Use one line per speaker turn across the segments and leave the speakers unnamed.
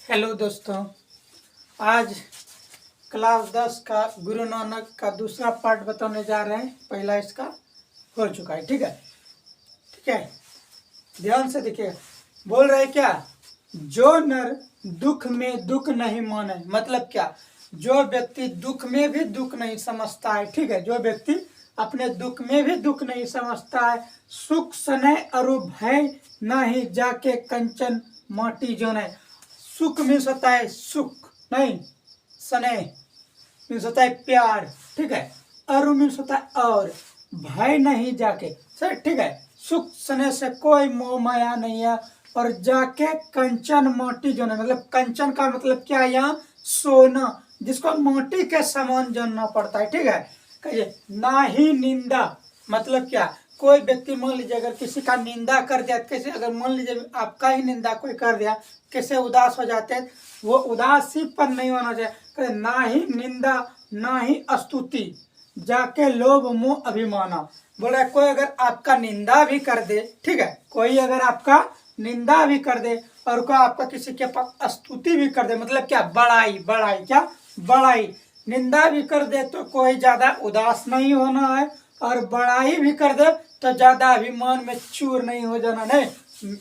Hello दोस्तों, आज class 10 का गुरु नानक का दूसरा पार्ट बताने जा रहे हैं। पहला इसका हो चुका है। ठीक है, ठीक है, ध्यान से देखिए। बोल रहे क्या, जो नर दुख में दुख नहीं माने, मतलब क्या, जो व्यक्ति दुख में भी दुख नहीं समझता है। ठीक है, जो व्यक्ति अपने दुख में भी दुख नहीं समझता है, सुख सने अरु भय नहीं जाके कंचन माटी जोने। सुख मीन्स होता है सुख, नहीं सने मीन्स होता है प्यार। ठीक है, अरु मीन्स होता है और, भय नहीं जाके, सर ठीक है। सुख सने से कोई मोह माया नहीं है, और जाके कंचन मोटी जो है, मतलब कंचन का मतलब क्या है यहाँ, सोना, जिसको मोटी के समान जानना पड़ता है। ठीक है, कहिए ना ही निंदा, मतलब क्या, कोई व्यक्ति मान लीजिए अगर किसी का निंदा कर दिया, कैसे, अगर मान लीजिए आपका ही निंदा कोई कर दिया, कैसे उदास हो जाते हैं, वो उदासी पर नहीं होना चाहिए। ना ही निंदा ना ही स्तुति, जाके लोभ मोह अभिमाना। बोला कोई अगर आपका निंदा भी कर दे, ठीक है, कोई अगर आपका निंदा भी कर दे और कोई आपका किसी के पास स्तुति भी कर दे, मतलब क्या, बड़ाई, बड़ाई क्या, बड़ाई, निंदा भी कर दे तो कोई ज्यादा उदास नहीं होना है, और बड़ाई भी कर दे तो ज्यादा अभिमान में चूर नहीं हो जाना। नहीं,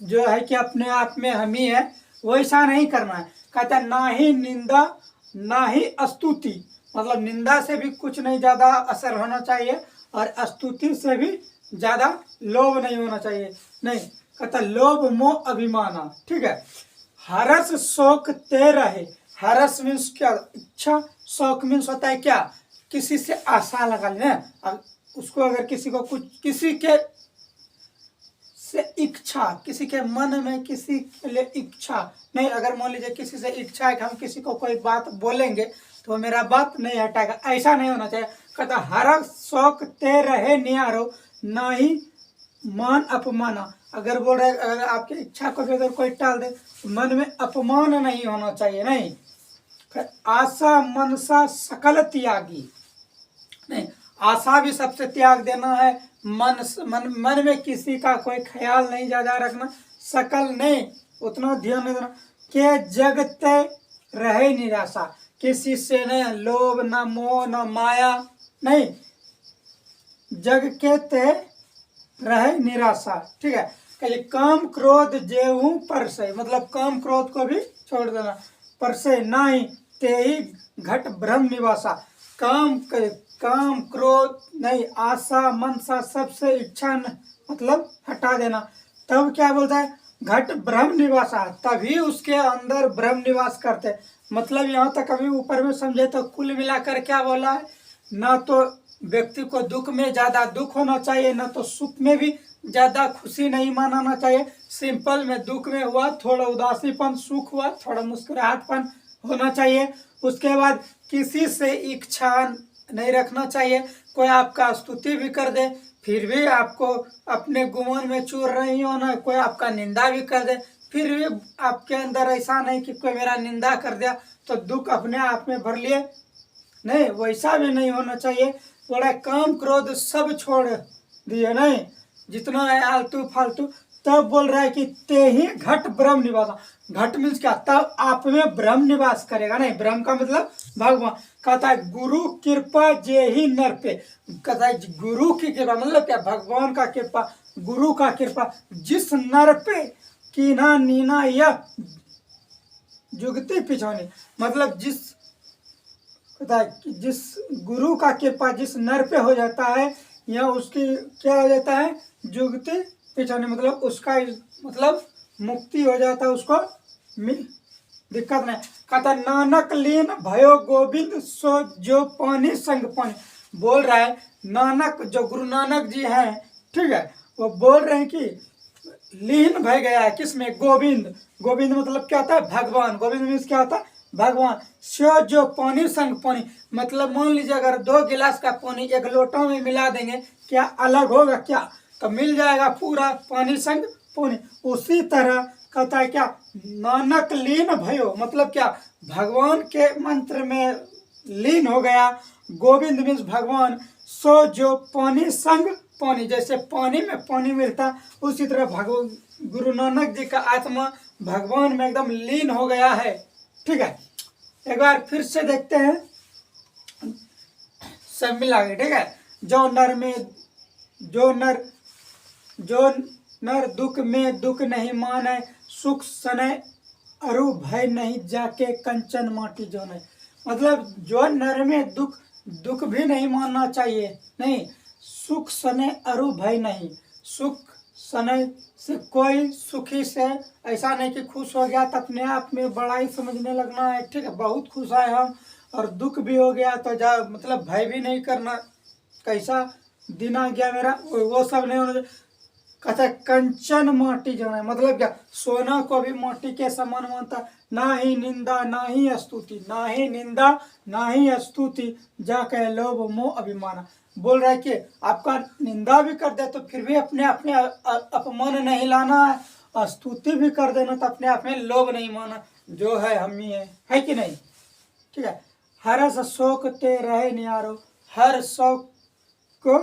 जो है कि अपने आप में हम ही है, वैसा नहीं करना है। कहता ना ही निंदा ना ही स्तुति, मतलब निंदा से भी कुछ नहीं ज्यादा असर होना चाहिए, और स्तुति से भी ज्यादा लोभ नहीं होना चाहिए। नहीं, कहता लोभ मोह अभिमाना। ठीक है, हरस शौक ते रहे। हरस मीन्स क्या, इच्छा, शौक मीन्स होता है क्या, किसी से आशा लगा लेना, उसको अगर किसी को कुछ, किसी के से इच्छा, किसी के मन में किसी के लिए इच्छा नहीं, अगर मान लीजिए किसी से इच्छा है कि हम किसी को कोई बात बोलेंगे तो वो मेरा बात नहीं हटाएगा, ऐसा नहीं होना चाहिए। कहता हर शौक ते रहे निहारो ना ही मान अपमाना। अगर बोल रहे अगर आपकी इच्छा को भी अगर कोई टाल दे तो मन में अपमान नहीं होना चाहिए। नहीं, आशा मनसा सकल त्यागी, नहीं, आशा भी सबसे त्याग देना है, मन में किसी का कोई ख्याल नहीं ज्यादा रखना, सकल नहीं उतना ध्यान नहीं देना। के जगते रहे निराशा, किसी से नहीं लोभ न मोह न माया, नहीं, जग के ते रहे निराशा। ठीक है, कहिए काम क्रोध जेहू पर से, मतलब काम क्रोध को भी छोड़ देना, पर से नहीं ते ही घट ब्रह्म निवासा। काम क्रोध नहीं, आशा मनसा सबसे इच्छा मतलब हटा देना, तब क्या बोलता है, घट ब्रह्म निवासा, तभी उसके अंदर ब्रह्म निवास करते। मतलब यहाँ तक अभी ऊपर में समझे तो कुल मिलाकर क्या बोला है, ना तो व्यक्ति को दुख में ज्यादा दुख होना चाहिए, ना तो सुख में भी ज्यादा खुशी नहीं मनाना चाहिए। सिंपल में दुख में हुआ थोड़ा उदासीपन, सुख हुआ थोड़ा मुस्कुराहटपन होना चाहिए। उसके बाद किसी से इच्छा नहीं रखना चाहिए। कोई आपका स्तुति भी कर दे फिर भी आपको अपने गुमान में चूर नहीं होना, कोई आपका निंदा भी कर दे फिर भी आपके अंदर ऐसा नहीं कि कोई मेरा निंदा कर दिया तो दुख अपने आप में भर लिए, नहीं, वैसा भी नहीं होना चाहिए। बड़ा काम क्रोध सब छोड़ दिए, नहीं, जितना है आलतू फालतू। तब बोल रहा है कि ते ही घट ब्रह्म निवास। घट मीन्स क्या, तब आप में ब्रह्म निवास करेगा। नहीं, ब्रह्म का मतलब भगवान। कहता है गुरु कृपा जे ही नर पे, कहता है गुरु की कृपा मतलब क्या, भगवान का कृपा, गुरु का कृपा जिस नर पे कीना नीना यह जुगती पिछौनी, मतलब जिस, कहता है कि जिस गुरु का कृपा जिस नर पे हो जाता है या उसकी क्या हो जाता है, जुगती पिछौनी, मतलब उसका मतलब मुक्ति हो जाता है, उसको दिक्कत नहीं। कहता नानक लीन भयो गोविंद सो जो पानी संग पानी। बोल रहा है नानक, जो गुरु नानक जी हैं, ठीक है, वो बोल रहे हैं कि लीन भय गया है किसमें, गोविंद। गोविंद मतलब क्या होता है, भगवान। गोविंद मीन्स क्या होता है, भगवान। सो जो पानी संग पानी, मतलब मान लीजिए अगर 2 गिलास का पानी एक लोटा में मिला देंगे, क्या अलग होगा क्या, तो मिल जाएगा पूरा पानी संग पानी। उसी तरह कहता है क्या, नानक लीन भयो, मतलब क्या, भगवान के मंत्र में लीन हो गया। गोविंद मीन्स भगवान। सो जो पानी संग पानी, जैसे पानी में पानी मिलता उसी तरह भगवान गुरु नानक जी का आत्मा भगवान में एकदम लीन हो गया है। ठीक है, एक बार फिर से देखते हैं सब मिला के। ठीक है, जो नर दुख में दुख नहीं माने, सुख सने अरु भय नहीं, जाके कंचन माटी जो नहीं। मतलब जो नर में दुख भी नहीं मानना चाहिए, नहीं, सुख सने अरु भय नहीं। सुख सने से कोई सुखी से ऐसा नहीं कि खुश हो गया तो अपने आप में बड़ा ही समझने लगना है। ठीक है, बहुत खुश आए हम, और दुख भी हो गया तो जा मतलब भय भी नहीं करना, कैसा दिन आ गया मेरा, वो सब नहीं होना चाहिए। कहता कंचन माटी जो है, मतलब क्या, सोना को भी माटी के समान मानता। ना ही निंदा ना ही स्तुति, ना ही निंदा ना ही स्तुति, जा कह लोभ मोह अभिमान। बोल रहा है कि आपका निंदा भी कर दे तो फिर भी अपने अपमान नहीं लाना है, स्तुति भी कर देना तो अपने आप में लोभ नहीं माना, जो है हम ही है कि नहीं। ठीक है, हर शौक ते रहे नियारो, हर शौक को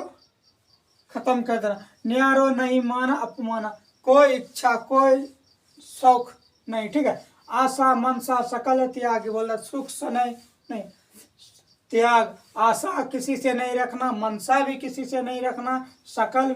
खत्म कर देना। न्यारो नहीं माना अपमाना, कोई इच्छा कोई शौक नहीं। ठीक है, आशा मनसा सकल त्याग, बोला सुख सनय नहीं, त्याग, आशा किसी से नहीं रखना, मनसा भी किसी से नहीं रखना, सकल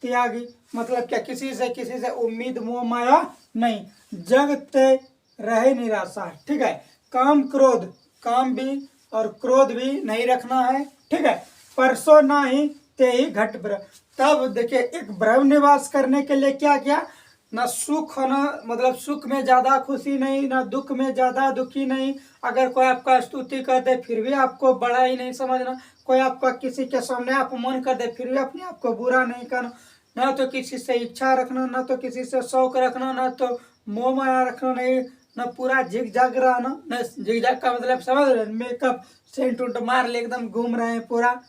त्यागी मतलब क्या, किसी से उम्मीद मोह माया नहीं, जगते रहे निराशा। ठीक है, काम भी और क्रोध भी नहीं रखना है। ठीक है, परसों ना ही ते ही घट ब्रह्म। तब देखिए, एक ब्रह्म निवास करने के लिए क्या किया, ना सुख ना मतलब सुख में ज्यादा खुशी नहीं, ना दुख में ज्यादा दुखी नहीं। अगर कोई आपका स्तुति कर दे फिर भी आपको बड़ा ही नहीं समझना, कोई आपका किसी के सामने अपमान कर दे फिर भी अपने आप को बुरा नहीं करना, ना तो किसी से इच्छा रखना, ना तो किसी से शौक रखना, ना तो मोह माया रखना, नहीं ना पूरा झिक झक रहना। न झिक झक का मतलब समझ रहे, मेकअप सेंट उंट मार ले एकदम घूम रहे हैं पूरा,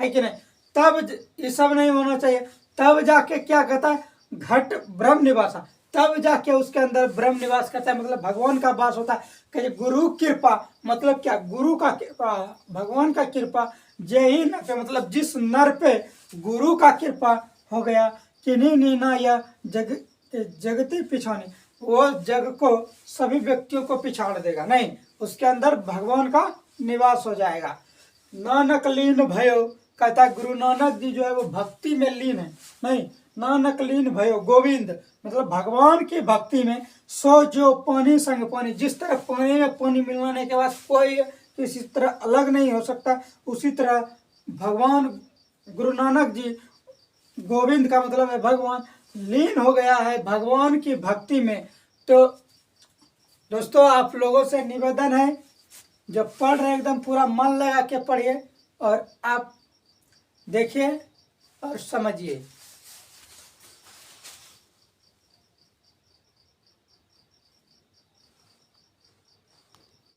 है कि नहीं। तब ये सब नहीं होना चाहिए। तब जाके क्या कहता है, घट ब्रह्म निवासा, तब जाके उसके अंदर ब्रह्म निवास करता है, मतलब भगवान का वास होता है। कि गुरु कृपा मतलब क्या, गुरु का कृपा, भगवान का कृपा, जय न पे मतलब जिस नर पे गुरु का कृपा हो गया, किन्हीं नीना या जगती पिछानी, वो जग को सभी व्यक्तियों को पिछाड़ देगा, नहीं, उसके अंदर भगवान का निवास हो जाएगा। नानक लीन भयो, कहता गुरु नानक जी जो है वो भक्ति में लीन है, नहीं, नानक लीन भयो गोविंद मतलब भगवान की भक्ति में, सो जो पानी संग पानी, जिस तरह पानी में पानी मिलाने के बाद कोई किसी तरह अलग नहीं हो सकता, उसी तरह भगवान गुरु नानक जी, गोविंद का मतलब है भगवान, लीन हो गया है भगवान की भक्ति में। तो दोस्तों, आप लोगों से निवेदन है, जब पढ़ रहे एकदम पूरा मन लगा के पढ़िए और आप देखिए और समझिए।